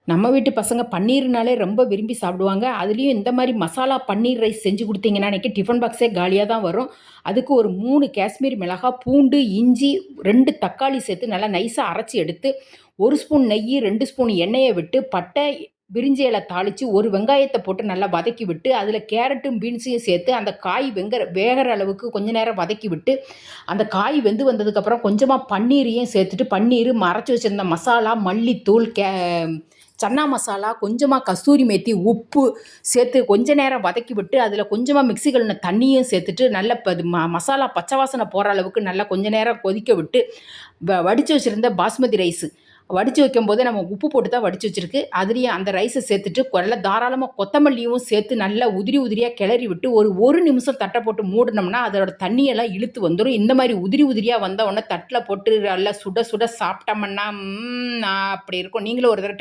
நம்ம வீட்டு பசங்க பன்னீர்னாலே ரொம்ப விரும்பி சாப்பிடுவாங்க. அதுலயும் இந்த மாரி மசாலா பன்னீர் ரைஸ் செஞ்சு குடுத்தீங்கன்னா, அன்னைக்கு டிஃபன் பாக்ஸே காலியா தான் வரும். அதுக்கு ஒரு 3 காஷ்மீரி மிளகா, பூண்டு, இஞ்சி, 2 தக்காளி சேர்த்து நல்லா நைஸா அரைச்சு எடுத்து, 1 ஸ்பூன் நெய்யி, 2 ஸ்பூன் எண்ணெய விட்டு, பட்டை, பிரிஞ்சி இல தாளிச்சு, 1 வெங்காயத்த போட்டு நல்லா வதக்கி விட்டு, அதில கேரட்டும், பீன்ஸையும் சேர்த்து அந்த காய் வேகற அளவுக்கு கொஞ்ச நேரம் வதக்கி விட்டு, அந்த காய் வெந்து வந்ததுக்கப்புறம் கொஞ்சமா பன்னீரையும் சேர்த்துட்டு, பன்னீரு, அரைச்சு வச்சிருந்த மசாலா, மல்லித்தூள், சன்னா மசாலா, கொஞ்சமா கஸ்தூரி மேத்தி, உப்பு சேர்த்து கொஞ்ச நேரம் வதக்கி விட்டு, அதில கொஞ்சமா மிக்ஸி கழுவின தண்ணியும் சேர்த்துட்டு, நல்ல மசாலா பச்சை வாசனை போற அளவுக்கு நல்லா கொஞ்ச நேரம் கொதிக்க விட்டு, வடிச்சு வச்சிருந்த பாஸ்மதி ரைஸு வடிச்சு வைக்கும்போதே நம்ம உப்பு போட்டு தான் வடிச்சு வச்சிருக்கு. அதுலயும் அந்த ரைஸை சேர்த்துட்டு நல்லா தாராளமா கொத்தமல்லியும் சேர்த்து நல்லா உதிரி உதிரியா கிளறி விட்டு ஒரு நிமிஷம் தட்டை போட்டு மூடுனோம்னா அதோட தண்ணியெல்லாம் இழுத்து வந்துரும். இந்த மாதிரி உதிரி உதிரியா வந்த உடனே தட்டுல போட்டு நல்லா சுட சுட சாப்பிட்டோம்னா அப்படி இருக்கும். நீங்களும் ஒரு தடவை